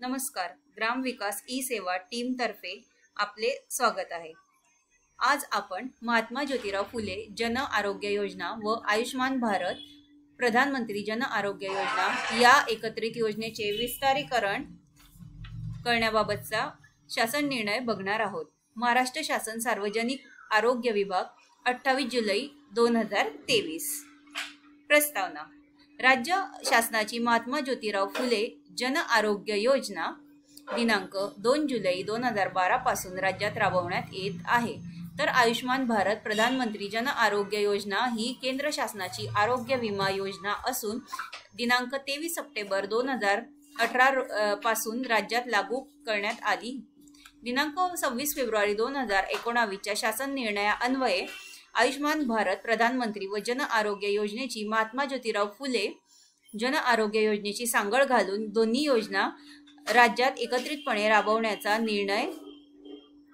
नमस्कार. ग्राम विकास ई सेवा टीम तर्फे आपले स्वागत आहे। आज आपण महात्मा ज्योतिराव फुले जन आरोग्य योजना व आयुष्मान भारत प्रधानमंत्री जन आरोग्य योजना या एकत्रित योजनेचे विस्तारीकरण करण्याबाबतचा शासन निर्णय बघणार आहोत। महाराष्ट्र शासन सार्वजनिक आरोग्य विभाग 28 जुलै 2023। प्रस्तावना। राज्य शासनाची महात्मा ज्योतिराव फुले जन आरोग्य योजना दिनांक 2 जुलै 2012 पासून राज्यात राबवण्यात येत आहे। तर आयुष्मान भारत प्रधानमंत्री जन आरोग्य योजना ही केंद्र शासनाची आरोग्य विमा योजना असून दिनांक 23 सप्टेंबर 2018 पासून राज्यात लागू करण्यात आली। दिनांक 26 फेब्रुवारी 2019 च्या शासन निर्णयान्वये आयुष्मान भारत प्रधानमंत्री व जन आरोग्य योजनेची महात्मा ज्योतिराव फुले जन आरोग्य योजनेची सांगड घालून दोन्ही योजना राज्यात एकत्रितपणे राबवण्याचा निर्णय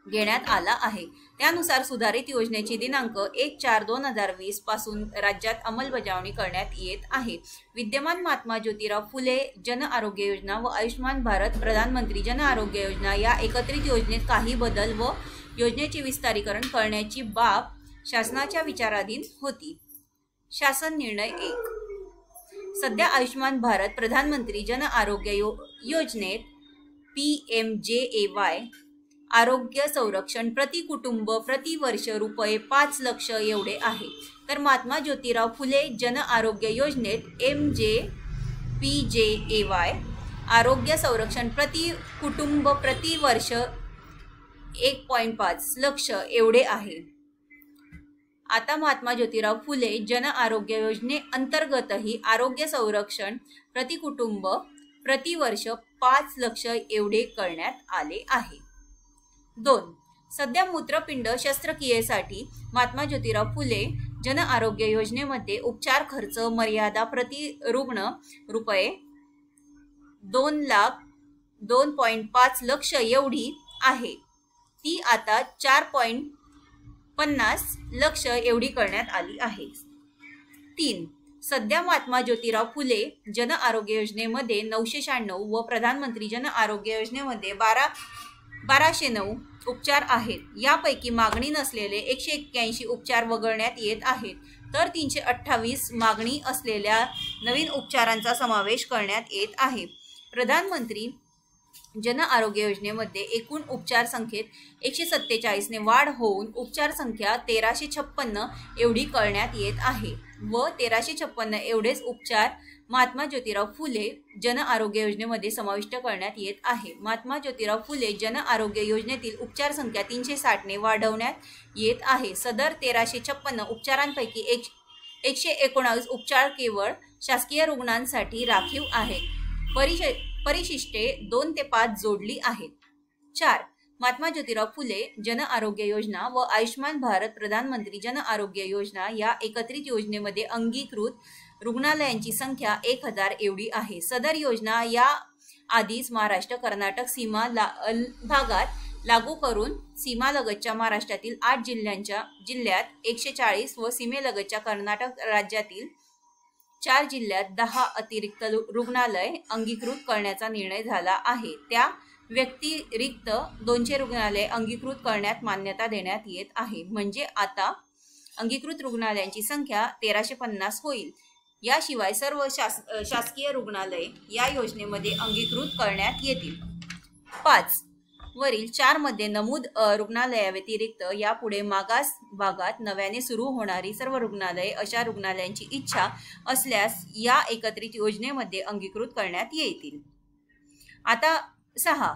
घेण्यात आला आहे। त्यानुसार सुधारित योजनेची दिनांक 1/4/2020 पासून राज्यात अंमलबजावणी करण्यात येत आहे। विद्यमान महात्मा ज्योतिराव फुले जन आरोग्य योजना व आयुष्मान भारत प्रधानमंत्री जन आरोग्य योजना या एकत्रित योजनेत काही बदल व योजनेचे विस्तारीकरण करण्याची बाब शासनाच्या विचाराधीन होती। शासन निर्णय 1। सध्या आयुष्मान भारत प्रधानमंत्री जन आरोग्य योजनेत PMJAY आरोग्य संरक्षण प्रति कुटुंब प्रति वर्ष रुपये 5 लाख एवढे आहे। तर महात्मा ज्योतिराव फुले जन आरोग्य योजनेत MJPJAY आरोग्य संरक्षण प्रति कुटुंब प्रति वर्ष 1.5 लाख एवढे आहे। आता महात्मा ज्योतिराव फुले जन आरोग्य योजने अंतर्गतही आरोग्य संरक्षण प्रति कुटुंब प्रति वर्ष 5 लाख एवढे करण्यात आले आहे। 2. सध्या मूत्रपिंड शस्त्रक्रियेसाठी महात्मा ज्योतिराव फुले जन आरोग्य योजनेमध्ये उपचार खर्च मर्यादा प्रति रुग्ण रुपये 2.5 लाख एवढी आहे। ती आता 4.50 लाख एवढी करण्यात आली आहे। 3. सध्या महात्मा ज्योतिराव फुले जन आरोग्य योजनेमध्ये 996 व प्रधानमंत्री जन आरोग्य योजनेमध्ये 1209 उपचार आहेत। यापैकी मागणी नसलेले 181 उपचार वगळण्यात येत आहेत। तर 328 मागणी असलेल्या नवीन उपचारांचा समावेश करण्यात येत आहे। प्रधानमंत्री जन आरोग्य योजनेमध्ये एकूण उपचार संख्येत 147 ने वाढ होऊन उपचार संख्या 1356 एवढी करण्यात येत आहे व 1356 एवढेच उपचार महात्मा ज्योतिराव फुले जन आरोग्य योजनेमध्ये समाविष्ट करण्यात येत आहे। महात्मा ज्योतिराव फुले जन आरोग्य योजनेतील उपचार संख्या 360 ने वाढवण्यात येत आहे। सदर 1356 उपचारांपैकी 119 उपचार केवळ शासकीय रुग्णांसाठी राखीव आहेत। परिशिष्टे 2 ते 5 जोडली आहेत। 4. महात्मा ज्योतिराव फुले जन आरोग्य योजना व आयुष्मान भारत प्रधानमंत्री जन आरोग्य योजना या एकत्रित योजनेमध्ये अंगीकृत रुग्णालयांची संख्या 1000 एवढी आहे। सदर योजना या आधीच महाराष्ट्र कर्नाटक सीमा भागात लागू करून सीमालगतच्या महाराष्ट्रातील 8 जिल्ह्यात 140 व सीमेलगतच्या कर्नाटक राज्यातील 4 जिल्ह्यात 10 अतिरिक्त रुग्णालय अंगीकृत करण्याचा निर्णय झाला आहे। त्या व्यतिरिक्त 200 रुग्णालय अंगीकृत करण्यात मान्यता देण्यात येत आहे। म्हणजे आता अंगीकृत रुग्णालयांची संख्या 1350 होईल। याशिवाय सर्व शासकीय रुग्णालय या योजनेमध्ये अंगीकृत करण्यात येतील। 5. वरील 4 मध्ये नमूद रुग्णालयाव्यतिरिक्त यापुढे मागास भागात नव्याने सुरू होणारी सर्व रुग्णालये अशा रुग्णालयांची इच्छा असल्यास या एकत्रित योजनेमध्ये अंगीकृत करण्यात येतील। आता 6.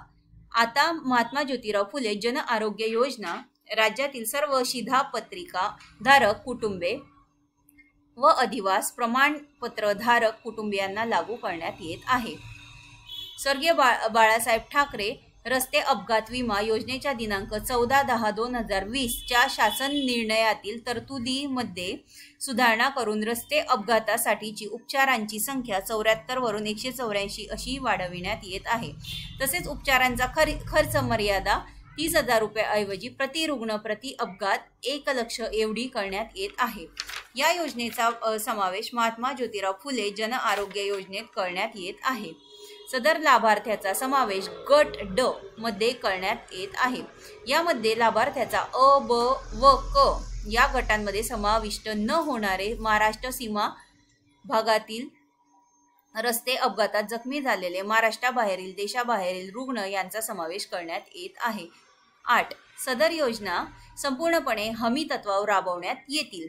आता महात्मा ज्योतिराव फुले जन आरोग्य योजना राज्यातील सर्व शिधापत्रिका धारक कुटुंबे व अधिवास प्रमाणपत्र धारक कुटुंबियांना लागू करण्यात येत आहे। स्वर्गीय बाळासाहेब ठाकरे रस्ते अपघात विमा योजनेच्या दिनांक 14/10/2020 च्या शासन निर्णयातील तरतुदीमध्ये सुधारणा करून रस्ते अपघातासाठीची उपचारांची संख्या 74 वरून 184 अशी वाढविण्यात येत आहे। तसेच उपचारांचा खर्च मर्यादा 30,000 रुपयाऐवजी प्रति रुग्ण प्रति अपघात 1 लाख एवढी करण्यात येत आहे। या योजनेचा समावेश महात्मा ज्योतिराव फुले जन आरोग्य योजनेत करण्यात येत आहे। सदर लाभार्थ्याचा समावेश गट ड मध्ये करण्यात येत आहे। यामध्ये लाभार्थ्याचा अ, ब व क या गटांमध्ये समाविष्ट न होणारे महाराष्ट्र सीमा भागातील रस्ते अपघातात जखमी झालेले महाराष्ट्राबाहेरील देशाबाहेरील रुग्ण यांचा समावेश करण्यात येत आहे। 8. सदर योजना संपूर्णपणे हमी तत्वावर राबवण्यात येतील,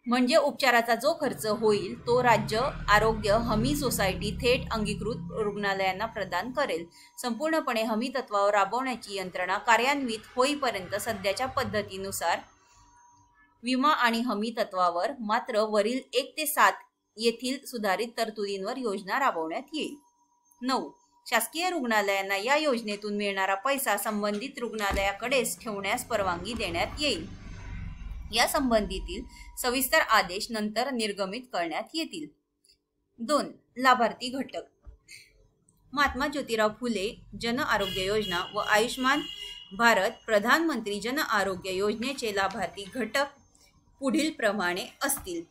म्हणजे उपचाराचा जो खर्च होईल तो राज्य आरोग्य हमी सोसायटी थेट अंगीकृत रुग्णालयांना प्रदान करेल। संपूर्णपणे हमी तत्वावर राबवण्याची यंत्रणा कार्यान्वित होईपर्यंत सध्याच्या पद्धतीनुसार विमा आणि हमी तत्वावर, मात्र वरील 1 ते 7 येथील सुधारित तरतुदींवर योजना राबवण्यात येईल। 9. शासकीय रुग्णालयांना या योजनेतून मिळणारा पैसा संबंधित रुग्णालयाकडेच ठेवण्यास परवानगी देण्यात येईल। या संबंधीतील सविस्तर आदेश नंतर निर्गमित करण्यात येतील। 2. लाभार्थी घटक। महात्मा ज्योतिराव फुले जन आरोग्य योजना व आयुष्मान भारत प्रधानमंत्री जन आरोग्य योजनेचे लाभार्थी घटक पुढील प्रमाणे असतील।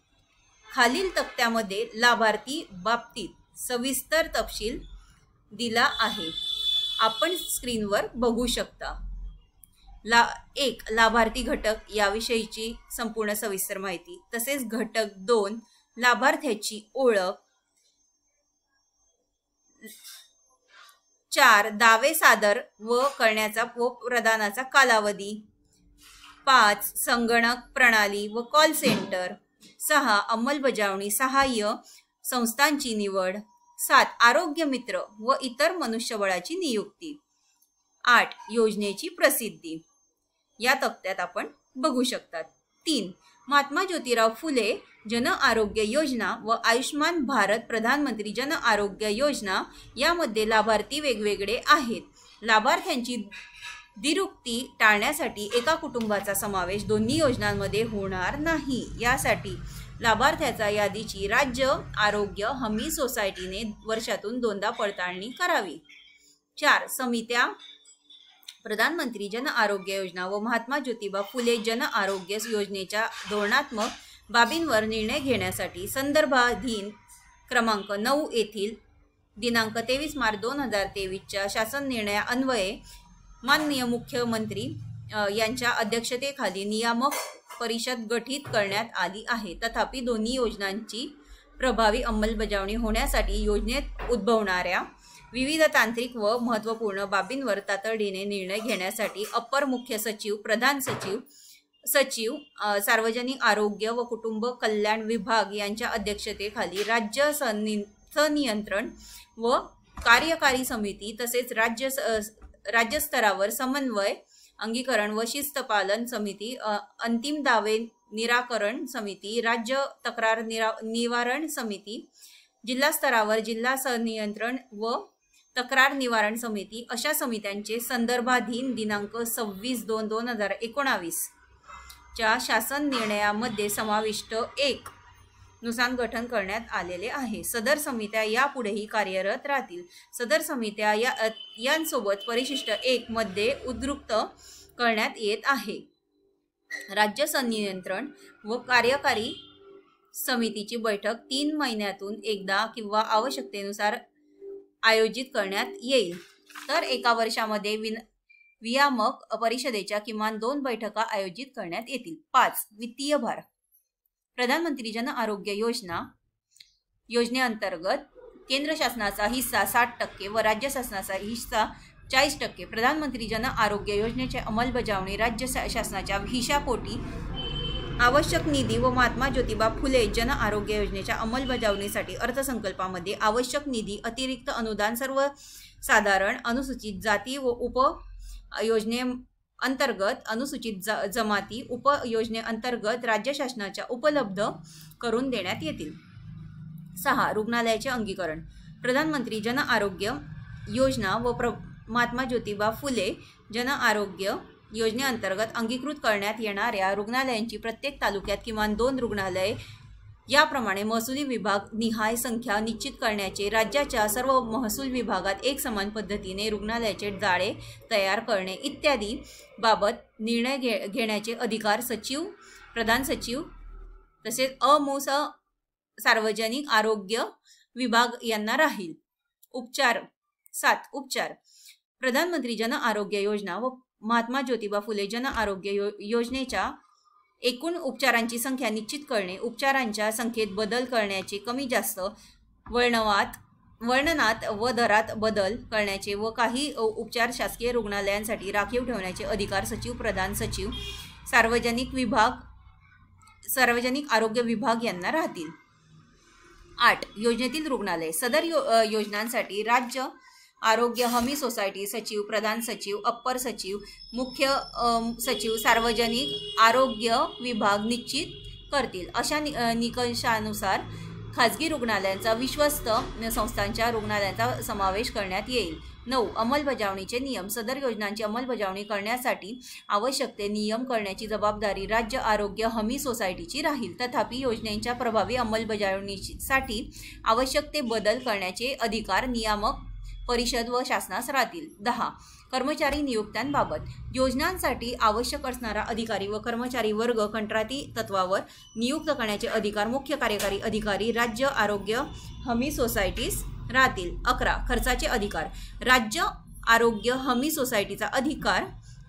खालील तक्त्यामध्ये लाभार्थी बाबतीत सविस्तर तपशील दिला आहे, आपण स्क्रीनवर बघू शकता। 1. लाभार्थी घटक याविषयीची संपूर्ण सविस्तर माहिती, तसेच घटक 2 लाभार्थ्याची ओळख, 4 दावे सादर व करण्याचा व प्रदानाचा कालावधी, 5 संगणक प्रणाली व कॉल सेंटर, 6 अंमलबजावणी सहाय्य संस्थांची निवड, 7 आरोग्य मित्र व इतर मनुष्यबळाची नियुक्ती, 8 योजनेची प्रसिद्धी या तक्त्यात आपण बघू शकतात। 3 महात्मा ज्योतिराव फुले जन आरोग्य योजना व आयुष्मान भारत प्रधानमंत्री जन आरोग्य योजना यामध्ये लाभार्थी वेगवेगळे आहेत। लाभार्थ्यांची द्विरुक्ती टाळण्यासाठी एका कुटुंबाचा समावेश दोन्ही योजनांमध्ये होणार नाही, यासाठी लाभार्थ्याच्या यादीची राज्य आरोग्य हमी सोसायटीने वर्षातून 2दा पडताळणी करावी। 4 समित्या प्रधानमंत्री जन आरोग्य योजना व महात्मा ज्योतिबा फुले जन आरोग्य योजनेच्या धोरणात्मक बाबींवर निर्णय घेण्यासाठी संदर्भाधीन क्रमांक 9 येथील दिनांक 23 मार्च 2023च्या शासन निर्णयान्वये माननीय मुख्यमंत्री यांच्या अध्यक्षतेखाली नियामक परिषद गठीत करण्यात आली आहे। तथापि दोन्ही योजनांची प्रभावी अंमलबजावणी होण्यासाठी योजनेत उद्भवणाऱ्या विविध तांत्रिक व महत्त्वपूर्ण बाबींवर तातडीने निर्णय घेण्यासाठी अप्पर मुख्य सचिव, प्रधान सचिव, सचिव सार्वजनिक आरोग्य व कुटुंब कल्याण विभाग यांच्या अध्यक्षतेखाली राज्य संनियंत्रण व कार्यकारी समिती तसेच राज्यस्तरावर समन्वय अंगीकरण व शिस्तपालन समिती, अंतिम दावे निराकरण समिती, राज्य तक्रार निवारण समिती, जिल्हा स्तरावर जिल्हा संनियंत्रण व तक्रार निवारण समिती अशा समित्यांचे संदर्भाधीन दिनांक 26/2/2019 च्या शासन निर्णयामध्ये समाविष्ट 1 नुसार गठन करण्यात आलेले आहे। सदर समित्या यापुढेही कार्यरत राहतील। सदर समित्या यांसोबत परिशिष्ट 1 मध्ये उद्धृत करण्यात येत आहे। राज्य संनियंत्रण व कार्यकारी समितीची बैठक 3 महिन्यातून एकदा किंवा आवश्यकतेनुसार आयोजित करण्यात येईल, तर एका वर्षामध्ये नियामक परिषदेच्या किमान 2 बैठका आयोजित करण्यात येतील। 5 वित्तीय भार। प्रधानमंत्री जन आरोग्य योजनेअंतर्गत केंद्र शासनाचा हिस्सा 60% व राज्य शासनाचा हिस्सा 40%। प्रधानमंत्री जन आरोग्य योजनेची अंमलबजावणी राज्य शासनाच्या हिशापोटी आवश्यक निधी व महात्मा ज्योतिबा फुले जन आरोग्य योजनेच्या अंमलबजावणीसाठी अर्थसंकल्पामध्ये आवश्यक निधी, अतिरिक्त अनुदान सर्वसाधारण अनुसूचित जाती व उपयोजनेअंतर्गत अनुसूचित जमाती उपयोजनेअंतर्गत राज्य शासनाच्या उपलब्ध करून देण्यात येतील। 6 रुग्णालयाचे अंगीकरण। प्रधानमंत्री जन आरोग्य योजना व महात्मा ज्योतिबा फुले जन आरोग्य योजनेअंतर्गत अंगीकृत करण्यात येणाऱ्या रुग्णालयांची प्रत्येक तालुक्यात किमान 2 रुग्णालये याप्रमाणे महसुली विभाग निहाय संख्या निश्चित करण्याचे, राज्याच्या सर्व महसूल विभागात एक समान पद्धतीने रुग्णालयाचे जाळे तयार करणे इत्यादी बाबत निर्णय घेण्याचे अधिकार सचिव, प्रधान सचिव तसेच सार्वजनिक आरोग्य विभाग यांना राहील. उपचार 7. उपचार. प्रधानमंत्री जन आरोग्य योजना व महात्मा ज्योतिबा फुले जन आरोग्य योजनेच्या एकूण उपचारांची संख्या निश्चित करणे, उपचारांच्या संख्येत बदल करण्याचे, कमी जास्त वर्णनात व दरात बदल करण्याचे व काही उपचार शासकीय रुग्णालयांसाठी राखीव ठेवण्याचे अधिकार सचिव, प्रधान सचिव, सार्वजनिक आरोग्य विभाग यांना राहतील. 8. योजनेतील रुग्णालय. सदर योजनांसाठी राज्य आरोग्य हमी सोसायटी सचिव, प्रधान सचिव, अप्पर सचिव, मुख्य सचिव, सार्वजनिक आरोग्य विभाग निश्चित करतील. अशा निकषानुसार खाजगी रुग्णालयांचा, विश्वस्त संस्थांच्या रुग्णालयांचा समावेश करण्यात येईल. 9. अंमलबजावणीचे नियम. सदर योजनांची अंमलबजावणी करण्यासाठी आवश्यक ते नियम करण्याची जबाबदारी राज्य आरोग्य हमी सोसायटीची राहील. तथापि योजनेच्या प्रभावी अंमलबजावणीसाठी आवश्यक ते बदल करण्याचे अधिकार नियामक परिषद व शासनास राहतील. 10. कर्मचारी नियुक्त्यांबाबत. योजनांसाठी आवश्यक असणारा अधिकारी व कर्मचारी वर्ग कंत्राटी तत्वावर नियुक्त करण्याचे अधिकार मुख्य कार्यकारी अधिकारी राज्य आरोग्य हमी सोसायटीस राहतील. 11. खर्चाचे अधिकार. राज्य आरोग्य हमी सोसायटीचा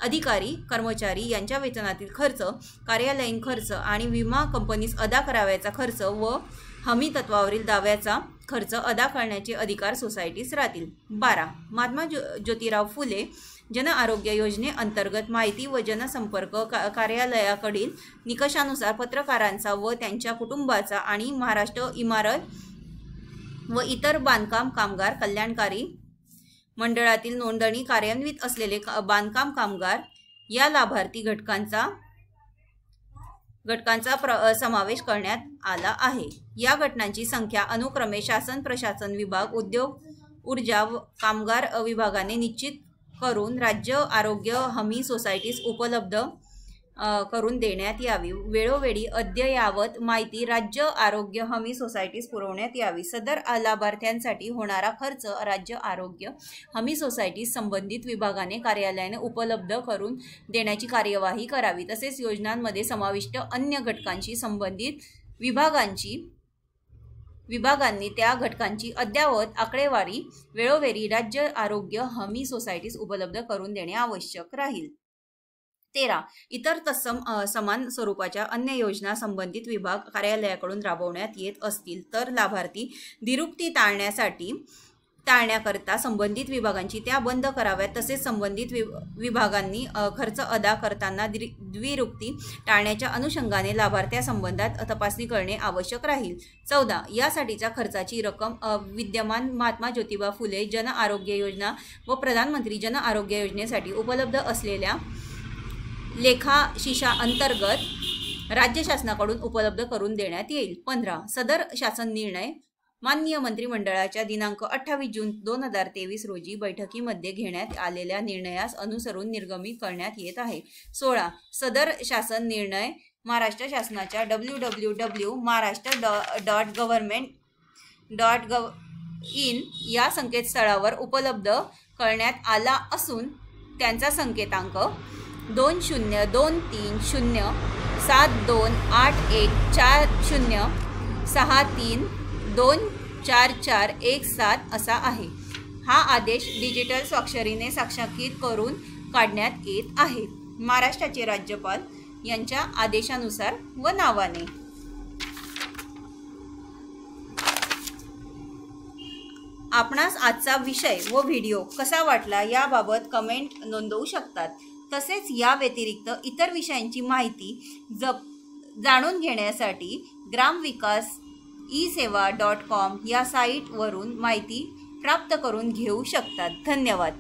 अधिकारी कर्मचारी यांच्या वेतनातील खर्च, कार्यालयीन खर्च आणि विमा कंपनीस अदा करावयाचा खर्च व हमी तत्वावरील दाव्याचा खर्च अदा करण्याचे अधिकार सोसायटीस राहतील. 12. महात्मा ज्योतिराव फुले जन आरोग्य योजनेअंतर्गत माहिती व जनसंपर्क कार्यालयाकडील निकषानुसार पत्रकारांचा व त्यांच्या कुटुंबाचा आणि महाराष्ट्र इमारत व इतर बांधकाम कामगार कल्याणकारी मंडळातील नोंदणी कार्यान्वित असलेले बांधकाम कामगार या लाभार्थी घटकांचा समावेश करण्यात आला आहे. या घटनांची संख्या अनुक्रमे शासन, प्रशासन विभाग, उद्योग, ऊर्जा व कामगार विभागाने निश्चित करून राज्य आरोग्य हमी सोसायटीस उपलब्ध करून देण्यात यावी. वेळोवेळी अद्ययावत माहिती राज्य आरोग्य हमी सोसायटीस पुरवण्यात यावी. सदर लाभार्थ्यांसाठी होणारा खर्च राज्य आरोग्य हमी सोसायटीस संबंधित विभागाने कार्यालयाने उपलब्ध करून देण्याची कार्यवाही करावी. तसेच योजनांमध्ये समाविष्ट अन्य घटकांशी संबंधित विभागांनी त्या घटकांची अद्ययावत आकडेवारी वेळोवेळी राज्य आरोग्य हमी सोसायटीस उपलब्ध करून देणे आवश्यक राहील. 13. इतर तत्सम समान स्वरूपाच्या अन्य योजना संबंधित विभाग कार्यालयाकडून राबवण्यात येत असतील तर लाभार्थी द्विरुक्ती टाळण्याकरता संबंधित विभागांची त्या बंद कराव्यात. तसेच संबंधित विभागांनी खर्च अदा करताना द्विरुक्ती टाळण्याच्या अनुषंगाने लाभार्थ्यासंबंधात तपासणी करणे आवश्यक राहील. 14. यासाठीच्या खर्चाची रक्कम विद्यमान महात्मा ज्योतिबा फुले जन आरोग्य योजना व प्रधानमंत्री जन आरोग्य योजनेसाठी उपलब्ध असलेल्या लेखाशिशा अंतर्गत राज्य शासनाकडून उपलब्ध करून देण्यात येईल. 15. सदर शासन निर्णय माननीय मंत्रिमंडळाच्या दिनांक 28 जून 2023 रोजी बैठकीमध्ये घेण्यात आलेल्या निर्णयास अनुसरून निर्गमित करण्यात येत आहे. 16. सदर शासन निर्णय महाराष्ट्र शासनाच्या www.maharashtra.government.gov.in या संकेतस्थळावर उपलब्ध करण्यात आला असून त्यांचा संकेतांक 202207284063244117 असा आहे. हा आदेश डिजिटल स्वाक्षरीने साक्षांकित करून काढण्यात येत आहे. महाराष्ट्राचे राज्यपाल यांच्या आदेशानुसार व नावाने. आपणास आजचा विषय व व्हिडिओ कसा वाटला याबाबत कमेंट नोंदवू शकतात. तसेच या व्यतिरिक्त इतर विषयांची माहिती जाणून घेण्यासाठी ग्रामविकास-e-सेवा.com या साईटवरून माहिती प्राप्त करून घेऊ शकतात. धन्यवाद.